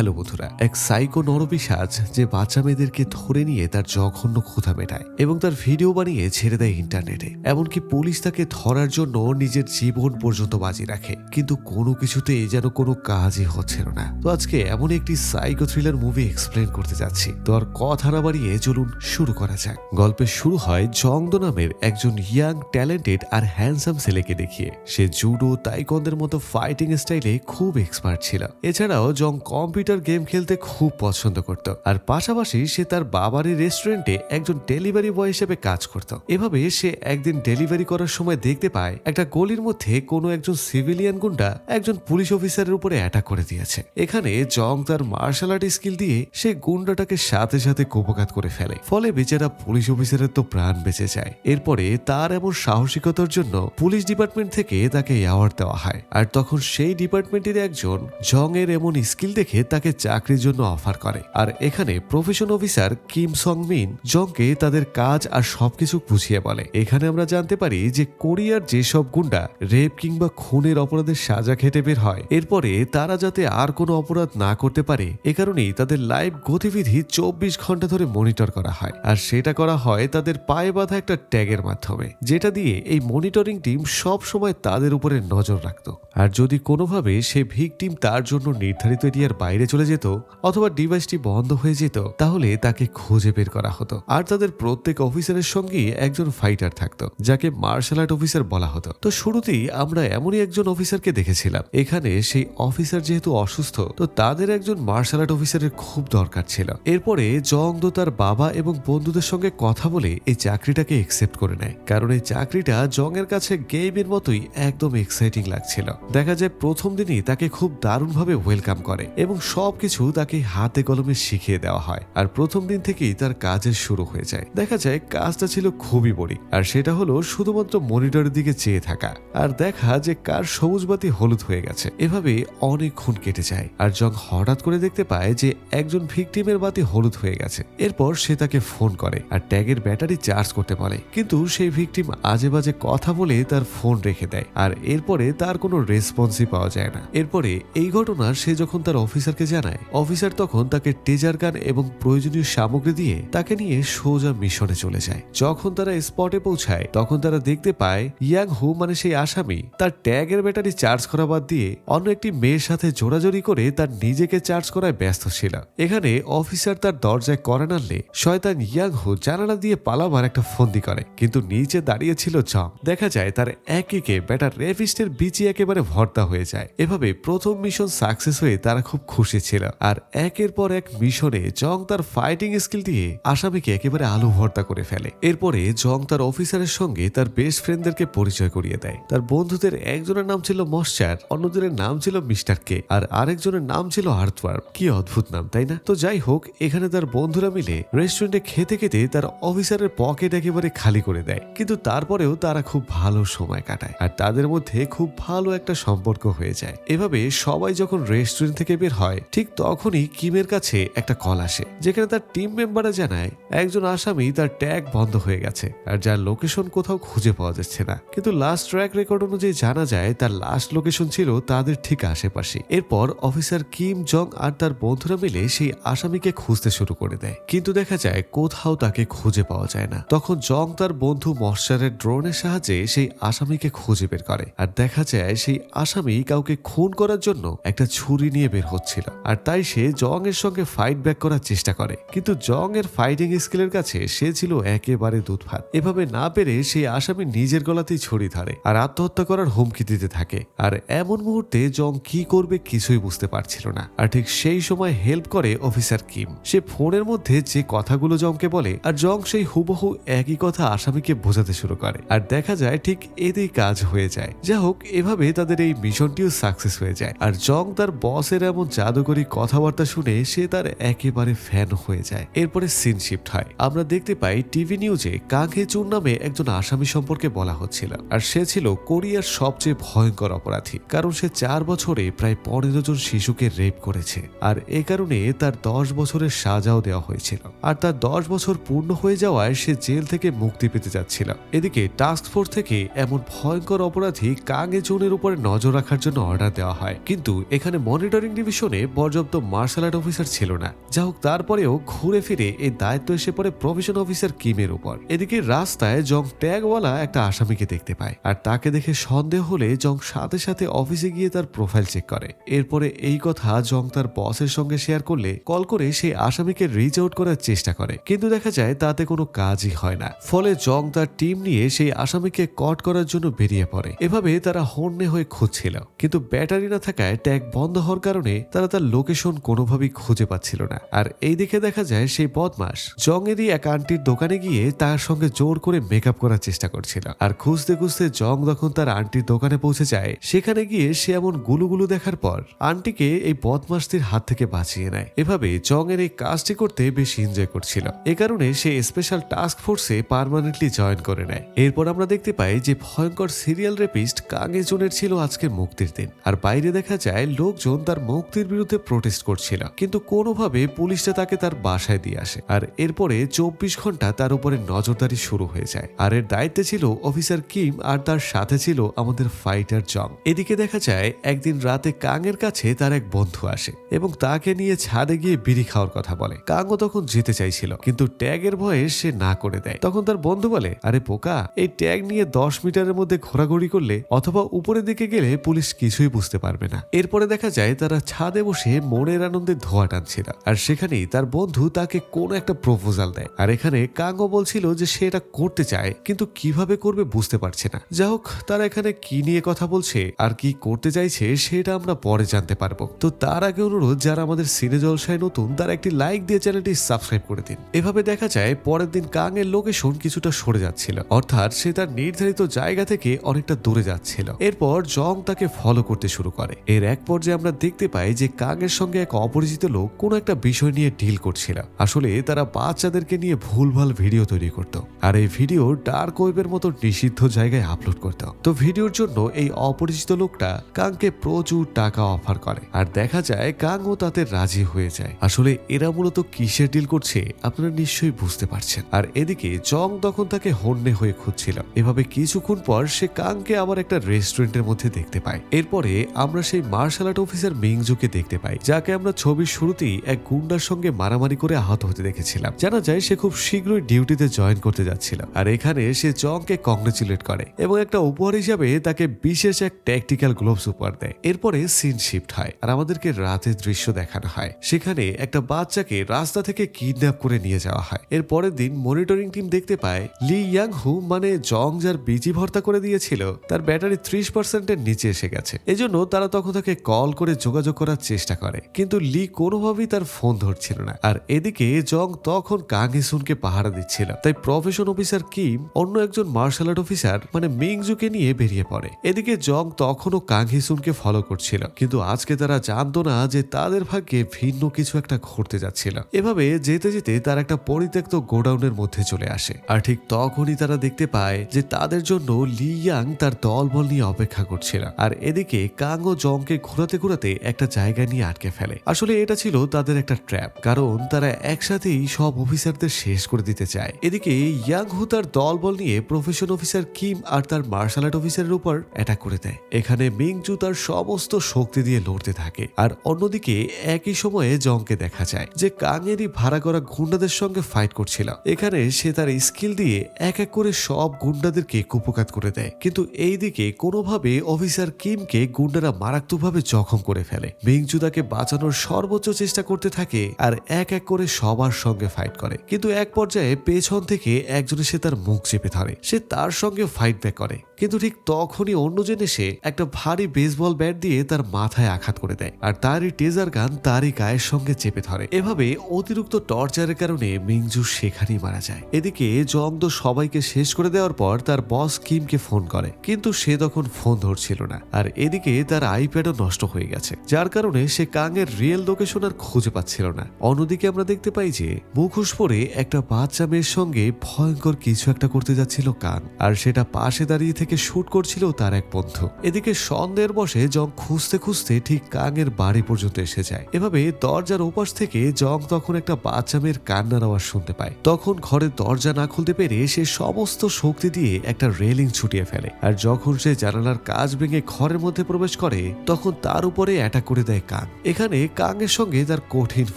Hello বন্ধুরা, এক psycho নরপিশাচ যে বাচ্চা মেয়েদেরকে ধরে নিয়ে তার জঘন্য ক্ষুধা মেটায় এবং তার ভিডিও বানিয়ে ছেড়ে দেয় ইন্টারনেটে। এমনকি পুলিশ তাকে ধরার জন্য নিজের জীবন পর্যন্ত বাজি রাখে, কিন্তু কোনো কিছুতেই যেন কোনো কাজই হচ্ছিল না। তো আজকে এমন একটি সাইকো থ্রিলার মুভি এক্সপ্লেন করতে যাচ্ছি। তো আর কথা না বাড়িয়ে চলুন শুরু করা যাক। গল্পের শুরু হয় জংদো নামের একজন ইয়াং, ট্যালেন্টেড আর হ্যান্ডসাম ছেলেকে দেখিয়ে। সে জুডো, তাইকোন্দের মতো ফাইটিং স্টাইলে খুব এক্সপার্ট ছিল। এছাড়াও জং কম্পিউটার গেম খেলতে খুব পছন্দ করত, আর পাশাপাশি সে তার বাবারই রেস্টুরেন্টে একজন ডেলিভারি বয় হিসেবে কাজ করত। এভাবে সে একদিন ডেলিভারি করার সময় দেখতে পায় একটা গলির মধ্যে কোনো একজন সিভিলিয়ান গুন্ডা একজন পুলিশ অফিসারের উপরে অ্যাটাক করে দিয়েছে। এখানে জং তার মার্শাল আর্ট স্কিল দিয়ে সে গুন্ডাটাকে সাথে সাথে কুপঘাত করে ফেলে, ফলে বেচারা পুলিশ অফিসারের তো প্রাণ বেঁচে যায়। এরপরে তার এমন সাহসিকতার জন্য পুলিশ ডিপার্টমেন্ট থেকে তাকে অ্যাওয়ার্ড দেওয়া হয়, আর তখন সেই ডিপার্টমেন্টের একজন জং এর এমন স্কিল দেখে তাকে চাকরির জন্য অফার করে। আর এখানে প্রফেশন অফিসার কিম সং মিন জংকে তাদের কাজ আর সবকিছু বুঝিয়ে বলে। এখানে আমরা জানতে পারি যে কোরিয়ার যেসব গুন্ডা রেপ কিংবা খুনের অপরাধের সাজা খেটে বের হয়, এরপরে তারা যাতে আর কোনো অপরাধ না করতে পারে, এ কারণেই তাদের লাইভ গতিবিধি 24 ঘন্টা ধরে মনিটর করা হয়। আর সেটা করা হয় তাদের পায়ে বাঁধা একটা ট্যাগের মাধ্যমে, যেটা দিয়ে এই মনিটরিং টিম সব সময় তাদের উপরে নজর রাখত। আর যদি কোনোভাবে সে ভিকটিম তার জন্য নির্ধারিত এরিয়ার বাইরে চলে যেত অথবা ডিভাইসটি বন্ধ হয়ে যেত, তাহলে তাকে খুঁজে বের করা হতো। আর তাদের প্রত্যেক অফিসারের সঙ্গেই একজন ফাইটার থাকতো, যাকে মার্শাল আর্ট অফিসার বলা হতো। তো শুরুতেই আমরা এমনই একজন অফিসারকে দেখেছিলাম। এখানে সেই অফিসার যেহেতু অসুস্থ, তো তাদের একজন মার্শাল আর্ট অফিসারের খুব দরকার ছিল। এরপরে জংদো তার বাবা এবং বন্ধুদের সঙ্গে কথা বলে এই চাকরিটাকে একসেপ্ট করে নেয়, কারণ এই চাকরিটা জং এর কাছে গেমের মতোই একদম এক্সাইটিং লাগছিল। দেখা যায় প্রথম দিনই তাকে খুব দারুণভাবে ওয়েলকাম করে এবং সবকিছু তাকে হাতে কলমে শিখিয়ে দেওয়া হয়। আর প্রথম দিন থেকেই তার কাজের শুরু হয়ে যায়। দেখা যায় কাজটা ছিল খুবই বোরিং, আর সেটা হলো শুধুমাত্র মনিটরের দিকে চেয়ে থাকা আর দেখা যে কার সবুজ বাতি হলুদ হয়ে গেছে। এভাবে অনেকক্ষণ কেটে যায়, আর জং হঠাৎ করে দেখতে পায় যে একজন ভিকটিমের বাতি হলুদ হয়ে গেছে। এরপর সে তাকে ফোন করে আর ট্যাগের ব্যাটারি চার্জ করতে বলে, কিন্তু সেই ভিকটিম আজে বাজে কথা বলে তার ফোন রেখে দেয়। আর এরপরে তার কোনো রেসপন্সই পাওয়া যায় না। এরপরে এই ঘটনা সে যখন তার অফিসারকে জানায়, অফিসার তখন তাকে টেজার গান এবং প্রয়োজনীয় সামগ্রী দিয়ে তাকে নিয়ে সোজা মিশনে চলে যায়। যখন তারা স্পটে পৌঁছায়, তখন তারা দেখতে পায় ইয়াং হু মানে সেই আসামি তার ট্যাগের ব্যাটারি চার্জ করা বাদ দিয়ে অন্য একটি মেয়ের সাথে জোড়াজোড়ি করে তার নিজেকে চার্জ করায় ব্যস্ত ছিল। এখানে অফিসার তার দরজায় কড়া নাড়লে শয়তান ইয়াং হু জানালা দিয়ে পালাবার একটা ফন্দি করে, কিন্তু নিচে দাঁড়িয়ে ছিল জং। দেখা যায় তার একে ব্যাটার রেভিস্টের বিচি একেবারে ভর্তা হয়ে যায়। এভাবে প্রথম মিশন সাকসেস হয়ে তারা খুব খুশি ছিল। আর একের পর এক মিশনে জং তার ফাইটিং স্কিল দিয়ে আসামিকে একেবারে আলু ভর্তা করে ফেলে। এরপরে জং তার অফিসারের সঙ্গে তার বেস্ট ফ্রেন্ডদেরকে পরিচয় করিয়ে দেয়। তার বন্ধুদের একজনের নাম ছিল মশ্চার, অন্যজনের নাম ছিল মিস্টার কে, আর আরেকজনের নাম ছিল আর্থওয়ার্ম। কি অদ্ভুত নাম, তাই না? তো যাই হোক, এখানে তার বন্ধুরা মিলে রেস্টুরেন্টে খেতে খেতে তার অফিসারের পকেট একেবারে খালি করে দেয়, কিন্তু তারপরেও তারা খুব ভালো সময় কাটায় আর তাদের মধ্যে খুব ভালো একটা সম্পর্ক হয়ে যায়। এভাবে সবাই যখন রেস্টুরেন্ট থেকে বের হয়, ঠিক তখনই কিমের কাছে একটা কল আসে, যেখানে তার টিম মেম্বাররা জানায় একজন আসামি তার ট্যাগ বন্ধ হয়ে গেছে আর যার লোকেশন কোথাও খুঁজে পাওয়া যাচ্ছে না। কিন্তু লাস্ট ট্র্যাক রেকর্ড অনুযায়ী জানা যায় তার লাস্ট লোকেশন ছিল তাদের ঠিক আশেপাশে। এরপর অফিসার কিম, জং আর তার বন্ধুরা মিলে সেই আসামিকে খুঁজতে শুরু করে দেয়, কিন্তু দেখা যায় কোথাও তাকে খুঁজে পাওয়া যায় না। তখন জং তার বন্ধু মশ্চারের ড্রোনের সাহায্যে সেই আসামিকে খুঁজে বের করে, আর দেখা যায় সেই আসামি কাউকে খুন করার জন্য একটা ছুরি নিয়ে বের হচ্ছিল। আর তাই সে জং এর সঙ্গে ফাইট ব্যাক করার চেষ্টা করে, কিন্তু জং এর ফাইটিং স্কিলের কাছে সে ছিল একেবারে দুধভাত। এভাবে না পেরে সেই আসামি নিজের গলাতেই ছুরি ধরে আর আত্মহত্যা করার হুমকি দিতে থাকে। আর এমন মুহূর্তে জং কি করবে কিছুই বুঝতে পারছিল না। আর ঠিক সেই সময় হেল্প করে অফিসার কিম। সে ফোনের মধ্যে যে কথাগুলো জংকে বলে, আর জং সেই হুবহু একই কথা আসামিকে বোঝাতে শুরু করে। আর দেখা যায় ঠিক এতেই কাজ হয়ে যায়। যা হোক, এভাবে তাদের এই মিশনটিও সাকসেস হয়ে যায়। আর জং তার বসের এমন জাদুকরী কথাবার্তা শুনে সে তার একেবারে ফ্যান হয়ে যায়। এরপরে সিন শিফট হয়। আমরা দেখতে পাই টিভি নিউজে কাং হে চুন নামে একজন আসামি সম্পর্কে বলা হচ্ছিল, আর সে ছিল কোরিয়ার সবচেয়ে ভয়ঙ্কর অপরাধী, কারণ সে 4 বছরে প্রায় 15 জন শিশুকে রেপ করেছে। আর এ কারণে তার 10 বছরের সাজাও দেওয়া হয়েছিল। আর তার 10 বছর পূর্ণ হয়ে যাওয়ায় সে জেল থেকে মুক্তি পেতে যাচ্ছিল। এদিকে টাস্ক ফোর্স থেকে এমন ভয়ঙ্কর অপরাধী কাং হে চুনের উপরে নজর রাখার জন্য অর্ডার দেওয়া হয়, কিন্তু এখানে মনিটরিং ডিভিশনে পর্যাপ্ত মার্শাল আর্ট অফিসার ছিল না। যা হোক, তারপরেও ঘুরে ফিরে এই দায়িত্ব এসে পড়ে প্রফেশন অফিসার কিমের উপর। এদিকে রাস্তায় জং ট্যাগওয়ালা একটা আসামিকে দেখতে পায়, আর তাকে দেখে সন্দেহ হলে জং সাথে সাথে অফিসে গিয়ে তার প্রোফাইল চেক করে। এরপরে এই কথা জং তার বসের সঙ্গে শেয়ার করলে কল করে সেই আসামিকে রিচ আউট করার চেষ্টা করে, কিন্তু দেখা যায় তাতে কোনো কাজই হয় না। ফলে জং তার টিম নিয়ে সেই আসামিকে কট করার জন্য বেরিয়ে পড়ে। এভাবে তারা হন্যে হয়ে খুঁজছিল, কিন্তু ব্যাটারি না থাকায় ট্যাগ বন্ধ হওয়ার কারণে তারা তার লোকেশন কোনোভাবেই খুঁজে পাচ্ছিল না। আর এই দিকে দেখা যায় সেই বদমাস জং এরই এক আন্টির দোকানে গিয়ে তার সঙ্গে জোর করে মেকআপ করার চেষ্টা করছিল। আর খুঁজতে খুঁজতে জং যখন তার আন্টির দোকানে পৌঁছে যায়, সেখানে গিয়ে সে এমন গুলুগুলু দেখার পর আন্টিকে এই বদমাসটির হাত থেকে বাঁচিয়ে নেয়। এভাবে জং এর এই কাজটি করতে বেশ এনজয় করছিল। এ কারণে সে স্পেশাল টাস্ক ফোর্সে পার্মানেন্টলি জয়েন করে নেয়। এরপর আমরা দেখতে পাই যে ভয়ঙ্কর সিরিয়াল রেপিস্ট কাঙে জনের ছিল আজকে মুক্তির দিন, আর বাইরে দেখা যায় লোকজন তার মুক্তির বিরুদ্ধে প্রোটেস্ট করছিল, কিন্তু কোনোভাবে পুলিশটা তাকে তার বাসায় দিয়ে আসে। আর এরপরে 24 ঘন্টা তার উপরে নজরদারি শুরু হয়ে যায়। আর এর দায়িত্বে ছিল অফিসার কিম, আর তার সাথে ছিল আমাদের ফাইটার জং। এদিকে দেখা যায় একদিন রাতে কাঙের কাছে তার এক বন্ধু আসে এবং তাকে নিয়ে ছাদে গিয়ে বিড়ি খাওয়ার কথা বলে। কাঙও তখন যেতে চাইছিল, কিন্তু ট্যাগের ভয়ে সে না করে দেয়। তখন তার বন্ধু বলে, আরে পোকা, এই ট্যাগ নিয়ে 10 মিটারের মধ্যে ঘোরাঘুরি করলে অথবা উপরের দিকে গেলে পুলিশ কিছুই বুঝতে পারবে না। এরপরে দেখা যায় তারা ছাদে বসে মনের আনন্দে ধোয়া টানছিল, আর সেখানেই তার বন্ধু তাকে কোনো একটা প্রপোজাল দেয়। আর এখানে কাঙও বলছিল যে সে এটা করতে চায়, কিন্তু কিভাবে করবে বুঝতে পারছে না। যা হোক, তারা এখানে কি নিয়ে কথা বলছে আর কি করতে চাইছে সেটা আমরা পরে জানতে পারবো। তো তার আগে অনুরোধ, যারা আমাদের সিনে জলসায় নতুন তারা একটি লাইক দিয়ে চ্যানেলটি সাবস্ক্রাইব করে দিন। এভাবে দেখা যায় পরের দিন কাঙের লোকেশন কিছুটা সরে যাচ্ছিল, অর্থাৎ সে তার নির্ধারিত জায়গা থেকে অনেকটা দূরে যাচ্ছিল। এরপর জং তাকে ফলো করতে শুরু করে। এর এক পর্যায়ে আমরা দেখতে পাই যে কাঙের সঙ্গে এক অপরিচিত লোক কোনো একটা বিষয় নিয়ে ডিল করছিল। আসলে তারা বাচ্চাদেরকে নিয়ে ভুলভাল ভিডিও তৈরি করত, আর এই ভিডিও ডার্ক ওয়েবের মতো নিষিদ্ধ জায়গায় আপলোড করত। তো ভিডিওর জন্য এই অপরিচিত লোকটা কাংকে প্রচুর টাকা অফার করে, আর দেখা যায় কাংও তাতে রাজি হয়ে যায়। আসলে এরা মূলত কিসের ডিল করছে আপনারা নিশ্চয়ই বুঝতে পারছেন। আর এদিকে জং তখন তাকে হন্যে হয়ে খুঁজছিল। এভাবে কিছুক্ষণ পর সে কাংকে আবার একটা রেস্টুরেন্টের মধ্যে দেখতে পায়। এরপরে আমরা সেই মার্শাল আর্ট অফিসার মিংজুকে দেখতে পাই, যাকে আমরা ছবির শুরুতেই এক গুন্ডার সঙ্গে মারামারি করে আহত হতে দেখেছিলাম। জানা যায় সে খুব শীঘ্রই ডিউটিতে জয়েন করতে যাচ্ছিল, আর এখানে সে জংকে কংগ্রেচুলেট করে এবং একটা উপহার হিসাবে তাকে বিশেষ এক ট্যাকটিক্যাল গ্লোভস উপহার দেয়। এরপরে সিন শিফট হয়, আর আমাদেরকে রাতের দৃশ্য দেখানো হয়। সেখানে একটা বাচ্চাকে রাস্তা থেকে কিডন্যাপ করে নিয়ে যাওয়া হয়। এর পরের দিন মনিটরিং টিম দেখতে পায় লি ইয়াং হু, মানে জং যার বিচি ভর্তা করে দিয়েছিল, তার ব্যাটারি 30% নিচে এসে গেছে। এজন্য তারা তখন তাকে কল করে যোগাযোগ করার চেষ্টা করে, কিন্তু লি কোনোভাবেই তার ফোন ধরছিল না। আর এদিকে জং তখন কাংহিসুনকে পাহারা দিচ্ছিল, তাই প্রফেশন অফিসার কিম অন্য একজন মার্শাল আর্ট অফিসার মানে মিংজুকে নিয়ে বেরিয়ে পড়ে। এদিকে জং তখনও কাংহিসুনকে ফলো করছিল, কিন্তু আজকে তারা জানতো না যে তাদের ভাগ্যে ভিন্ন কিছু একটা ঘটতে যাচ্ছিল। এভাবে যেতে যেতে তারা একটা পরিত্যক্ত গোডাউনের মধ্যে চলে আসে, আর ঠিক তখনই তারা দেখতে পায় যে তাদের জন্য লি ইয়াং তার দলবল নিয়ে অপেক্ষা করছিল। আর এদিকে কাং ও জংকে ঘোরাতে ঘোরাতে একটা জায়গা নিয়ে আটকে ফেলে। আসলে এটা ছিল তাদের একটা ট্র্যাপ, কারণ তারা একসাথেই সব অফিসারদের শেষ করে দিতে চায়। এদিকে ইয়াং হু তার দলবল নিয়ে প্রফেশন অফিসার কিম আর তার মার্শাল আর্ট অফিসারের উপর অ্যাটাক করে দেয়। এখানে মিংজু তার সমস্ত শক্তি দিয়ে লড়তে থাকে, আর অন্যদিকে একই সময়ে জংকে দেখা যায় যে কাঙেরই ভাড়া করা গুন্ডাদের সঙ্গে ফাইট করছিল। এখানে সে তার স্কিল দিয়ে এক এক করে সব গুন্ডাদেরকে কুপকাত করে দেয়, কিন্তু এইদিকে কোনোভাবে অফিসার কিমকে গুন্ডারা মারাত্মকভাবে জখম করে ফেলে। মিংজু তাকে বাঁচানোর সর্বোচ্চ চেষ্টা করতে থাকে, আর এক এক করে সবার সঙ্গে ফাইট করে, কিন্তু এক পর্যায়ে পেছন থেকে একজনে সে তার মুখ চেপে ধরে। সে তার সঙ্গে ফাইট ব্যাক করে, কিন্তু ঠিক তখনই অন্যজন এসে একটা ভারী বেসবল ব্যাট দিয়ে তার মাথায় আঘাত করে দেয়, আর তারই টেজার গান তারই গায়ের সঙ্গে চেপে ধরে। এভাবে অতিরিক্ত টর্চারের কারণে মিংজু সেখানেই মারা যায়। এদিকে জং তো সবাইকে শেষ করে দেওয়ার পর তার বস কিমকে ফোন করে, কিন্তু সে তখন ফোন ধরছিল না। আর এদিকে তার আইপ্যাডও নষ্ট হয়ে গেছে, যার কারণে সে কাঙের রিয়েল লোকেশন আর খুঁজে পাচ্ছিল না। অন্যদিকে আমরা দেখতে পাই যে মুখোশ পরে একটা বাচ্চা মেয়ের সঙ্গে ভয়ঙ্কর কিছু একটা করতে যাচ্ছিল কাং, আর সেটা পাশে দাঁড়িয়ে থেকে থেকে শুট করছিল তার এক বন্ধু। এদিকে সন্দেহের বশে জং খুঁজতে খুঁজতে ঠিক কাঙের বাড়ি পর্যন্ত এসে যায়। এভাবে দরজার ওপাশ থেকে জং তখন একটা বাচ্চা মেয়ের কান্নার আওয়াজ শুনতে পায়। তখন ঘরের দরজা না খুলতে পেরে সে সমস্ত শক্তি দিয়ে একটা রেলিং ছুটিয়ে ফেলে। আর যখন সে জানালার কাঁচ ভেঙে ঘরের মধ্যে প্রবেশ করে তখন তার উপরে অ্যাটাক করে দেয় কাং। এখানে কাঙের সঙ্গে তার কঠিন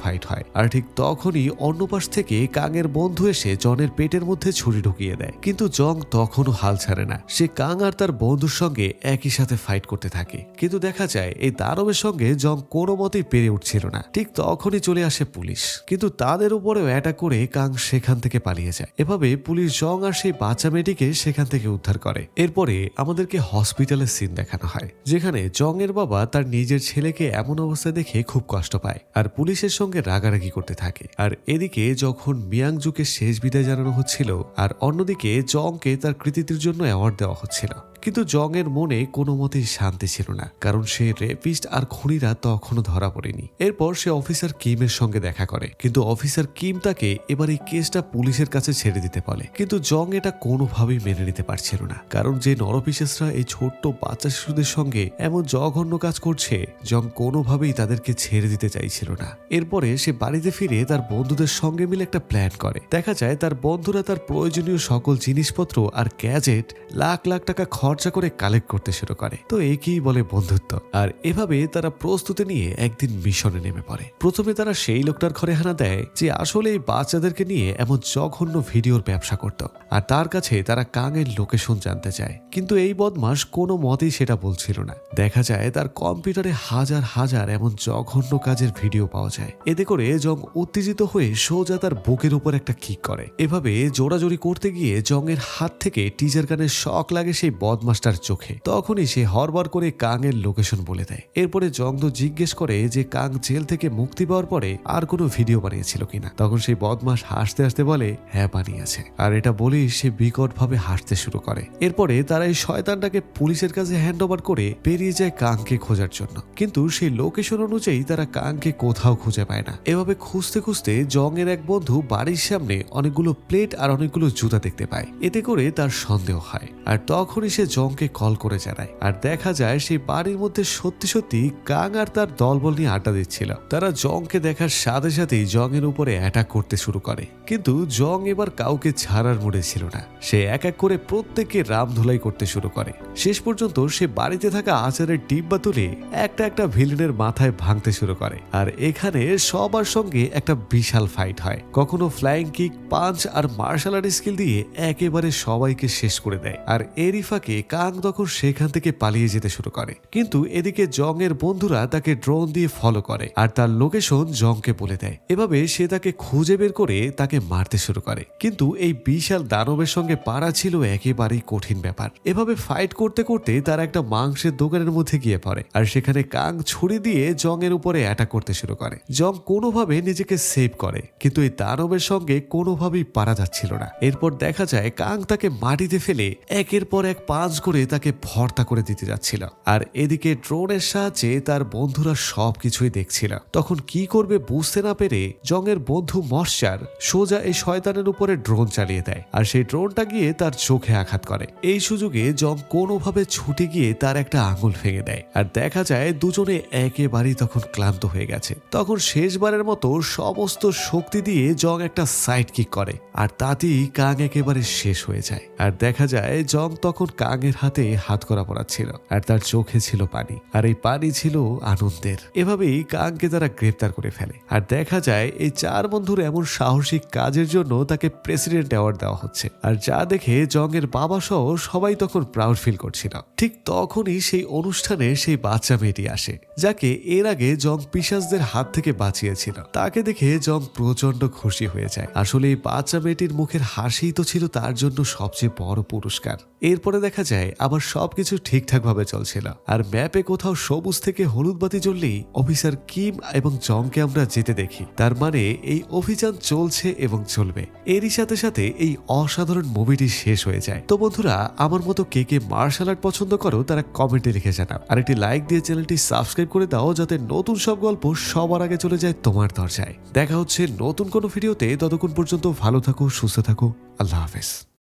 ফাইট হয়। আর ঠিক তখনই অন্য পাশ থেকে কাঙের বন্ধু এসে জনের পেটের মধ্যে ছুরি ঢুকিয়ে দেয়। কিন্তু জং তখনও হাল ছাড়ে না। সে কাং আর তার বন্ধুর সঙ্গে একই সাথে ফাইট করতে থাকে। কিন্তু দেখা যায় এই দানবের সঙ্গে জং কোনো মতেই পেরে উঠছিল না। ঠিক তখনই চলে আসে পুলিশ, কিন্তু তাদের উপরেও অ্যাটাক করে কাং সেখান থেকে পালিয়ে যায়। এভাবে পুলিশ জং আর সেই বাচ্চা মেয়েটিকে সেখান থেকে উদ্ধার করে। এরপরে আমাদেরকে হসপিটালের সিন দেখানো হয়, যেখানে জং এর বাবা তার নিজের ছেলেকে এমন অবস্থা দেখে খুব কষ্ট পায় আর পুলিশের সঙ্গে রাগারাগি করতে থাকে। আর এদিকে যখন মিয়াংজুকে শেষ বিদায় জানানো হচ্ছিল আর অন্যদিকে জংকে তার কৃতিত্বের জন্য অ্যাওয়ার্ড দেওয়া হচ্ছিল, কিন্তু জং এর মনে কোনো মতেই শান্তি ছিল না, কারণ সে রেপিস্ট আর খুনিরা তখনও ধরা পড়েনি। এরপর সে অফিসার কিমের সঙ্গে দেখা করে, কিন্তু অফিসার কিম তাকে এবার এই কেসটা পুলিশের কাছে ছেড়ে দিতে বলে। কিন্তু জং এটা কোনোভাবেই মেনে নিতে পারছিল না, কারণ যে নরপিশাচরা এই ছোট্ট বাচ্চা শিশুদের সঙ্গে এমন জঘন্য কাজ করছে, জং কোনোভাবেই তাদেরকে ছেড়ে দিতে চাইছিল না। এরপরে সে বাড়িতে ফিরে তার বন্ধুদের সঙ্গে মিলে একটা প্ল্যান করে। দেখা যায় তার বন্ধুরা তার প্রয়োজনীয় সকল জিনিসপত্র আর গ্যাজেট লাখ লাখ টাকা খরচা করে কালেক্ট করতে শুরু করে। তো একেই বলে বন্ধুত্ব। আর এভাবে তারা প্রস্তুতি নিয়ে একদিন মিশনে নেমে পড়ে। প্রথমে তারা সেই লোকটার ঘরে হানা দেয় যে আসলে এই বাচ্চাদেরকে নিয়ে এমন জঘন্য ভিডিওর ব্যবসা করত, আর তার কাছে তারা কাঙের লোকেশন জানতে চায়। কিন্তু এই বদমাস কোনো মতেই সেটা বলছিল না। দেখা যায় তার কম্পিউটারে হাজার হাজার এমন জঘন্য কাজের ভিডিও পাওয়া যায়। এতে করে জং উত্তেজিত হয়ে সোজা তার বুকের উপর একটা কিক করে। এভাবে জোড়াজোড়ি করতে গিয়ে জং এর হাত থেকে টিজার গানের শক লাগে সেই বদমাসটার চোখে। তখনই সে হরবার করে কাঙের লোকেশন বলে দেয়। এরপরে জং তো জিজ্ঞেস করে যে কাং জেল থেকে মুক্তি পাওয়ার পরে আর কোনো ভিডিও বানিয়েছিল কিনা। তখন সেই বদমাস হাসতে হাসতে বলে হ্যাঁ বানিয়েছে। আর এটা বলেই সে বিকট ভাবে হাসতে শুরু করে। এরপরে তারা এই শয়তানটাকে পুলিশের কাছে হ্যান্ড ওভার করে বেরিয়ে যায় কাংকে খোঁজার জন্য। কিন্তু সেই লোকেশন অনুযায়ী তারা কাংকে কোথাও খুঁজে পায় না। এভাবে খুঁজতে খুঁজতে জং এর এক বন্ধু বাড়ির সামনে অনেকগুলো প্লেট আর অনেকগুলো জুতা দেখতে পায়। এতে করে তার সন্দেহ হয়। আর তখনই সে জংকে কল করে জানায়। আর দেখা যায় সেই বাড়ির মধ্যে সত্যি সত্যি কাং আর তার দলবল নিয়ে আড্ডা দিচ্ছিল। তারা জংকে দেখার সাথে সাথেই জং এর উপরে অ্যাটাক করতে শুরু করে। কিন্তু জং এবার কাউকে ছাড়ার মুডে ছিল না। সে এক এক করে প্রত্যেককে রামধুলাই করতে শুরু করে। শেষ পর্যন্ত সে বাড়িতে থাকা আচারের ডিব্বা তুলে একটা একটা ভিলেনের মাথায় ভাঙতে শুরু করে। আর এখানে সবার সঙ্গে একটা বিশাল ফাইট হয়। কখনো ফ্লাইং কিক, পাঞ্চ আর মার্শাল আর্ট স্কিল দিয়ে একেবারে সবাইকে শেষ করে দেয়। আর এরই ফাঁকে কাং তখন সেখান থেকে পালিয়ে যেতে শুরু করে। কিন্তু এদিকে জং এর বন্ধুরা তাকে ড্রোন দিয়ে ফলো করে আর তার লোকেশন জংকে বলে দেয়। এভাবে সে তাকে খুঁজে বের করে তাকে মারতে শুরু করে। কিন্তু এই বিশাল দানবের সঙ্গে পারা ছিল একেবারেই কঠিন ব্যাপার। এভাবে ফাইট করতে করতে তারা একটা মাংসের দোকানের মধ্যে গিয়ে পড়ে। আর সেখানে কাং ছুরি দিয়ে জং এর উপরে অ্যাটাক করতে শুরু করে। জং কোনোভাবে নিজেকে সেভ করে, কিন্তু এই দানবের সঙ্গে কোনোভাবেই পারা যাচ্ছিল না। এরপর দেখা যায় কাং তাকে মাটিতে ফেলে একের পর এক পাঁচ করে তাকে ভর্তা করে দিতে যাচ্ছিল। আর এদিকে ড্রোনের সাহায্যে তার বন্ধুরা সবকিছুই দেখছিল। তখন কি করবে বুঝতে না পেরে জং এর বন্ধু মশার সোজা এই শয়তানের উপরে ড্রোন চালিয়ে দেয়। আর সেই ড্রোনটা গিয়ে তার চোখে আঘাত করে। এই সুযোগে জং কোনোভাবে ছুটে গিয়ে তার একটা আঙুল ভেঙে দেয়। আর দেখা যায় দুজনে একেবারেই তখন ক্লান্ত হয়ে গেছে। তখন শেষবারের মতো সমস্ত শক্তি দিয়ে জং একটা সাইড কিক করে। আর তাতেই কাং একেবারে শেষ হয়ে যায়। আর দেখা যায় জং তখন কাঙের হাতে হাত করা পড়াচ্ছিল আর তার চোখে ছিল পানি। আর এই পানি ছিল আনন্দের। এভাবেই কাংকে তারা গ্রেপ্তার করে ফেলে। আর দেখা যায় এই চার বন্ধুর এমন সাহসিক কাজের জন্য তাকে প্রেসিডেন্ট অ্যাওয়ার্ড দেওয়া হচ্ছে। আর যা দেখে জং এর বাবা সহ সবাই তখন প্রাউড ফিল করছিল। ঠিক তখনই সেই অনুষ্ঠানে সেই বাচ্চা মেয়েটি আসে, যাকে এর আগে জং পিশাচদের হাত থেকে বাঁচিয়েছিল। তাকে দেখে জং প্রচন্ড খুশি হয়ে যায়। আসলে এই বাচ্চা মেয়েটির মুখের হাসি তো ছিল তার জন্য সবচেয়ে বড় পুরস্কার। এরপরে দেখা যায় আবার সবকিছু ঠিকঠাক ভাবে চলছিল। আর ম্যাপে কোথাও সবুজ থেকে হলুদ বাতি জ্বললেই অফিসার কিম এবং জংকে আমরা যেতে দেখি। তার মানে এই অভিযান চলছে এবং চলবে। এরই সাথে সাথে এই অসাধারণ মুভিটি শেষ হয়ে যায়। তো বন্ধুরা, আমার মতো কে কে মার্শাল আর্ট পছন্দ করো তারা কমেন্টে লিখে জানাও। আর একটি লাইক দিয়ে চ্যানেলটি সাবস্ক্রাইব করে দাও, যাতে নতুন সব গল্প সবার আগে চলে যায় তোমার দরজায়। দেখা হচ্ছে নতুন কোনো ভিডিওতে। ততক্ষণ পর্যন্ত ভালো থাকো, সুস্থ থাকো। আল্লাহ হাফেজ।